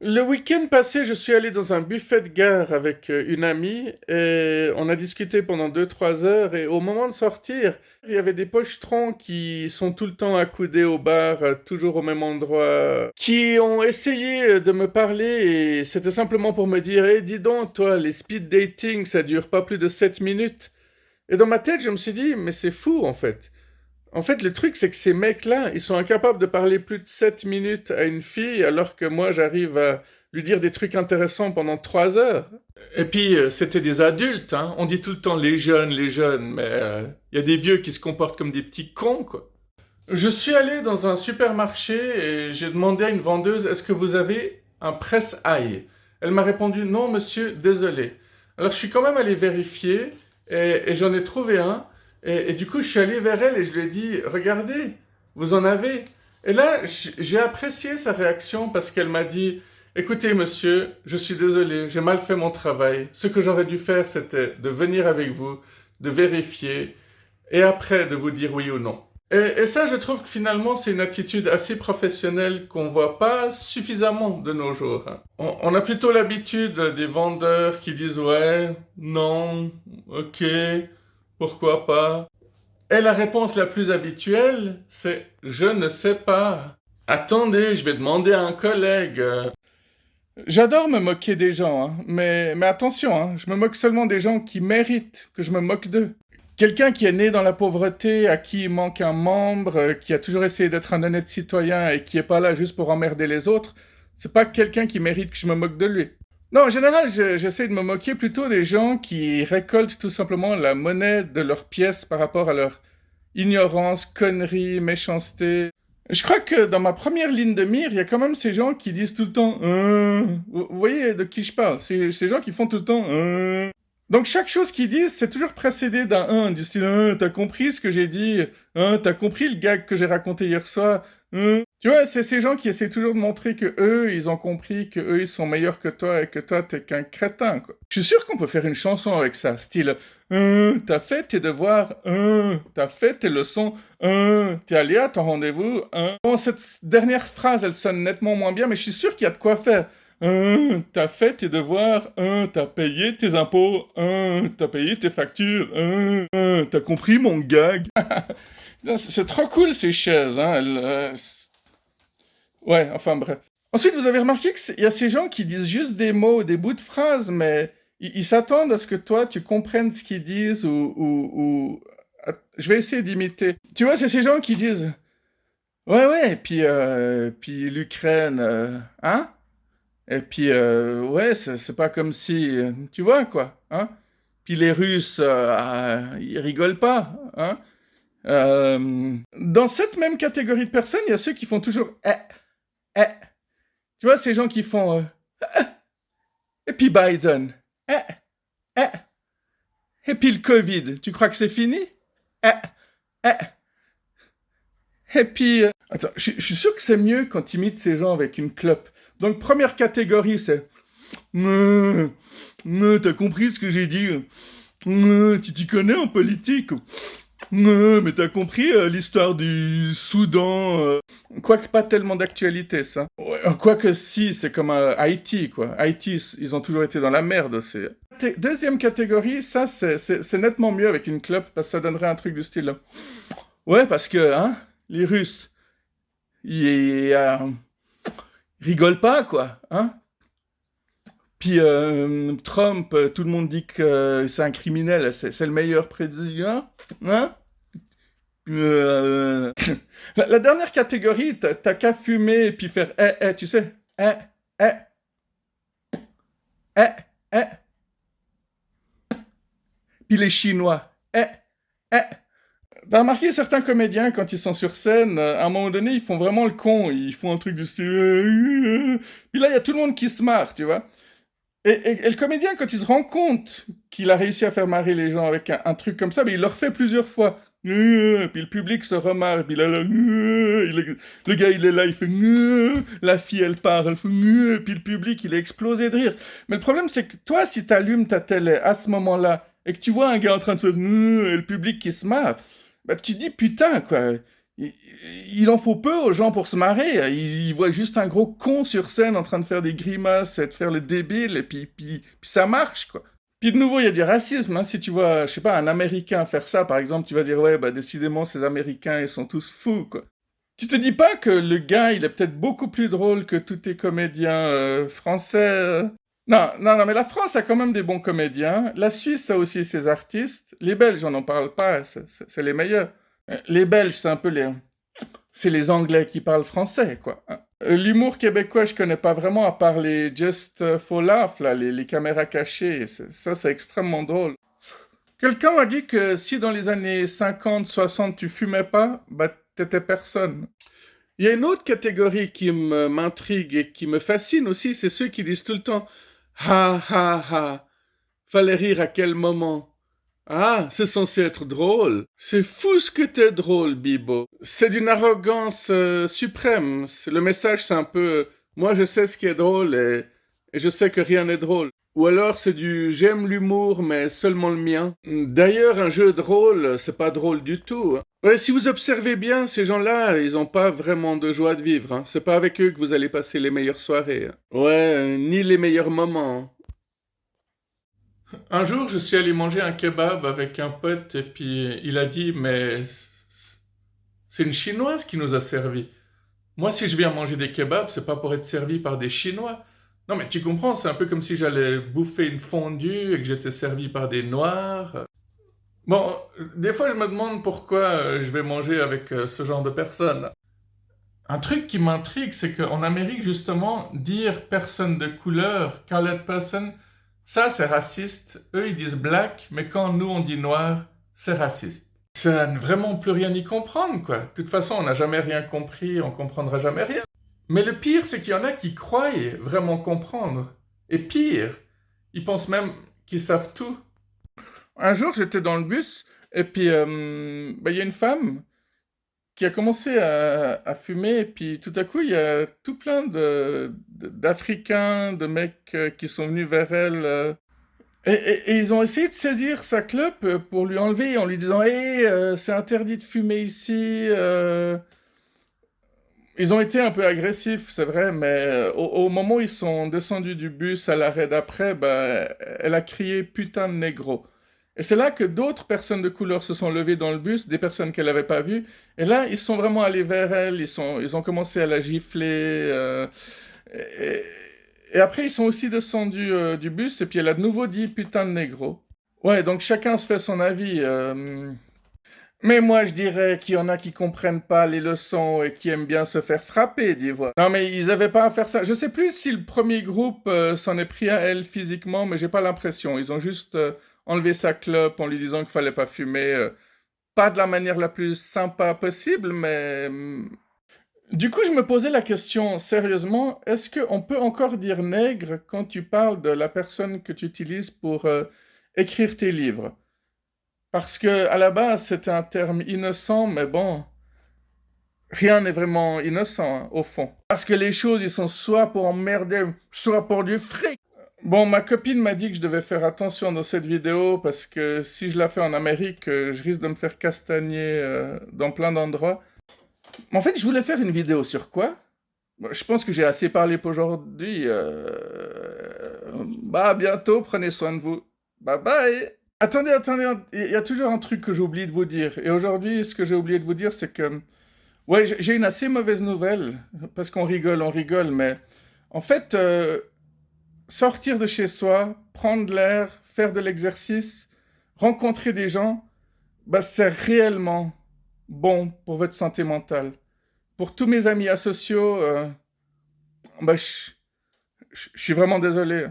Le week-end passé, je suis allé dans un buffet de gare avec une amie et on a discuté pendant 2, 3 heures et au moment de sortir, il y avait des pochetrons qui sont tout le temps accoudés au bar, toujours au même endroit, qui ont essayé de me parler et c'était simplement pour me dire, eh, dis donc, toi, les speed dating, ça dure pas plus de 7 minutes. Et dans ma tête, je me suis dit, mais c'est fou en fait. En fait, le truc, c'est que ces mecs-là, ils sont incapables de parler plus de 7 minutes à une fille, alors que moi, j'arrive à lui dire des trucs intéressants pendant 3 heures. Et puis, c'était des adultes, hein. On dit tout le temps les jeunes, mais il y a des vieux qui se comportent comme des petits cons, quoi. Je suis allé dans un supermarché et j'ai demandé à une vendeuse, est-ce que vous avez un presse-ail? Elle m'a répondu, non, monsieur, désolé. Alors, je suis quand même allé vérifier et j'en ai trouvé un. Et du coup, je suis allé vers elle et je lui ai dit, regardez, vous en avez. Et là, j'ai apprécié sa réaction parce qu'elle m'a dit, écoutez, monsieur, je suis désolé, j'ai mal fait mon travail. Ce que j'aurais dû faire, c'était de venir avec vous, de vérifier et après de vous dire oui ou non. Et ça, je trouve que finalement, c'est une attitude assez professionnelle qu'on voit pas suffisamment de nos jours, hein. On a plutôt l'habitude des vendeurs qui disent ouais, non, ok, pourquoi pas. Et la réponse la plus habituelle, c'est je ne sais pas. Attendez, je vais demander à un collègue. J'adore me moquer des gens, hein, mais attention, hein, je me moque seulement des gens qui méritent que je me moque d'eux. Quelqu'un qui est né dans la pauvreté, à qui il manque un membre, qui a toujours essayé d'être un honnête citoyen et qui est pas là juste pour emmerder les autres, c'est pas quelqu'un qui mérite que je me moque de lui. Non, en général, j'essaie de me moquer plutôt des gens qui récoltent tout simplement la monnaie de leurs pièces par rapport à leur ignorance, conneries, méchanceté. Je crois que dans ma première ligne de mire, il y a quand même ces gens qui disent tout le temps Vous voyez de qui je parle? Ces gens qui font tout le temps Donc chaque chose qu'ils disent, c'est toujours précédé d'un du style t'as compris ce que j'ai dit? T'as compris le gag que j'ai raconté hier soir? Tu vois, c'est ces gens qui essaient toujours de montrer que eux, ils ont compris, que eux, ils sont meilleurs que toi et que toi, t'es qu'un crétin, quoi. Je suis sûr qu'on peut faire une chanson avec ça, style t'as fait tes devoirs, t'as fait tes leçons, t'es allé à ton rendez-vous, Bon, cette dernière phrase, elle sonne nettement moins bien, mais je suis sûr qu'il y a de quoi faire. T'as fait tes devoirs, t'as payé tes impôts, t'as payé tes factures, t'as compris mon gag. C'est trop cool ces chaises, hein. Ouais, enfin bref. Ensuite, vous avez remarqué qu'il y a ces gens qui disent juste des mots, des bouts de phrases, mais ils s'attendent à ce que toi, tu comprennes ce qu'ils disent Je vais essayer d'imiter. Tu vois, c'est ces gens qui disent ouais, ouais, et puis l'Ukraine, hein? Et puis, ouais, c'est pas comme si... tu vois, quoi, hein? Puis les Russes, ils rigolent pas, hein? Dans cette même catégorie de personnes, il y a ceux qui font toujours eh. Tu vois, ces gens qui font et puis Biden, eh, eh. Et puis le Covid, tu crois que c'est fini? Eh, eh. Et puis, attends, je suis sûr que c'est mieux quand tu imites ces gens avec une clope. Donc première catégorie, c'est t'as compris ce que j'ai dit? Tu t'y connais en politique? Mais t'as compris l'histoire du Soudan? Quoique pas tellement d'actualité, ça. Ouais, quoique si, c'est comme Haïti, quoi. Haïti, ils ont toujours été dans la merde, c'est... Deuxième catégorie, ça, c'est nettement mieux avec une clope, parce que ça donnerait un truc du style. Ouais, parce que, hein, les Russes, ils rigolent pas, quoi, hein. Puis Trump, tout le monde dit que c'est un criminel, c'est le meilleur président, hein. Euh, la dernière catégorie, t'as qu'à fumer et puis faire tu sais, eh, eh, eh. Puis les Chinois, eh. T'as remarqué certains comédiens, quand ils sont sur scène, à un moment donné, ils font vraiment le con, ils font un truc du style puis là, il y a tout le monde qui se marre, tu vois. Et le comédien, quand il se rend compte qu'il a réussi à faire marrer les gens avec un truc comme ça, mais il le refait plusieurs fois. Puis le public se remarque, puis là, le gars il est là, il fait la fille elle part, elle fait puis le public il est explosé de rire. Mais le problème c'est que toi, si t'allumes ta télé à ce moment-là, et que tu vois un gars en train de faire et le public qui se marre, bah tu te dis putain quoi, Il il en faut peu aux gens pour se marrer. Ils voient juste un gros con sur scène en train de faire des grimaces et de faire le débile et puis ça marche, quoi. Puis de nouveau, il y a du racisme, hein. Si tu vois, je sais pas, un Américain faire ça, par exemple, tu vas dire: «Ouais, bah, décidément, ces Américains, ils sont tous fous, quoi». Tu te dis pas que le gars, il est peut-être beaucoup plus drôle que tous tes comédiens, français, Non, non, non, mais la France a quand même des bons comédiens. La Suisse a aussi ses artistes. Les Belges, on n'en parle pas, c'est les meilleurs. Les Belges, c'est les Anglais qui parlent français, quoi, hein. L'humour québécois, je connais pas vraiment, à part les Just for Laugh, là, les caméras cachées. C'est extrêmement drôle. Quelqu'un m'a dit que si dans les années 50, 60, tu fumais pas, bah, t'étais personne. Il y a une autre catégorie qui m'intrigue et qui me fascine aussi, c'est ceux qui disent tout le temps ha ha ha. Fallait rire à quel moment? Ah, c'est censé être drôle. C'est fou ce que t'es drôle, Bibo. C'est d'une arrogance suprême. Le message, c'est un peu moi je sais ce qui est drôle et je sais que rien n'est drôle. Ou alors c'est du j'aime l'humour mais seulement le mien. D'ailleurs, un jeu de rôle, c'est pas drôle du tout, hein. Ouais, si vous observez bien, ces gens-là, ils ont pas vraiment de joie de vivre, hein. C'est pas avec eux que vous allez passer les meilleures soirées, hein. Ouais, ni les meilleurs moments. Un jour, je suis allé manger un kebab avec un pote et puis il a dit, mais c'est une chinoise qui nous a servi. Moi, si je viens manger des kebabs, c'est pas pour être servi par des Chinois. Non, mais tu comprends, c'est un peu comme si j'allais bouffer une fondue et que j'étais servi par des Noirs. Bon, des fois, je me demande pourquoi je vais manger avec ce genre de personnes. Un truc qui m'intrigue, c'est qu'en Amérique, justement, dire personne de couleur, colored person, ça c'est raciste. Eux, ils disent black, mais quand nous on dit noir, c'est raciste. C'est à ne vraiment plus rien y comprendre, quoi. De toute façon, on n'a jamais rien compris, on comprendra jamais rien. Mais le pire, c'est qu'il y en a qui croient vraiment comprendre. Et pire, ils pensent même qu'ils savent tout. Un jour, j'étais dans le bus, et puis bah, il y a une femme qui a commencé à fumer, et puis tout à coup, il y a tout plein d'Africains, de mecs qui sont venus vers elle. Et ils ont essayé de saisir sa clope pour lui enlever en lui disant «Hé, c'est interdit de fumer ici». Ils ont été un peu agressifs, c'est vrai, mais au moment où ils sont descendus du bus à l'arrêt d'après, bah, elle a crié putain de négro. Et c'est là que d'autres personnes de couleur se sont levées dans le bus, des personnes qu'elle n'avait pas vues. Et là, ils sont vraiment allés vers elle, ils ont commencé à la gifler. Et, et après, ils sont aussi descendus du bus, et puis elle a de nouveau dit putain de négro. Ouais, donc chacun se fait son avis. Mais moi, je dirais qu'il y en a qui comprennent pas les leçons et qui aiment bien se faire frapper, dis-moi. Non, mais ils avaient pas à faire ça. Je sais plus si le premier groupe s'en est pris à elle physiquement, mais j'ai pas l'impression. Ils ont juste enlevé sa clope en lui disant qu'il fallait pas fumer. Pas de la manière la plus sympa possible, mais... Du coup, je me posais la question, sérieusement, est-ce qu'on peut encore dire nègre quand tu parles de la personne que tu utilises pour écrire tes livres? Parce que à la base, c'était un terme innocent, mais bon, rien n'est vraiment innocent, hein, au fond. Parce que les choses, ils sont soit pour emmerder, soit pour du fric. Bon, ma copine m'a dit que je devais faire attention dans cette vidéo parce que si je la fais en Amérique, je risque de me faire castagner dans plein d'endroits. Mais en fait, je voulais faire une vidéo sur quoi? Bon, je pense que j'ai assez parlé pour aujourd'hui. Bah, à bientôt, prenez soin de vous. Bye bye! Attendez, attendez, il y a toujours un truc que j'ai oublié de vous dire. Et aujourd'hui, ce que j'ai oublié de vous dire, c'est que... Ouais, j'ai une assez mauvaise nouvelle, parce qu'on rigole, mais... En fait, sortir de chez soi, prendre l'air, faire de l'exercice, rencontrer des gens, bah, c'est réellement bon pour votre santé mentale. Pour tous mes amis asociaux, bah, je suis vraiment désolé.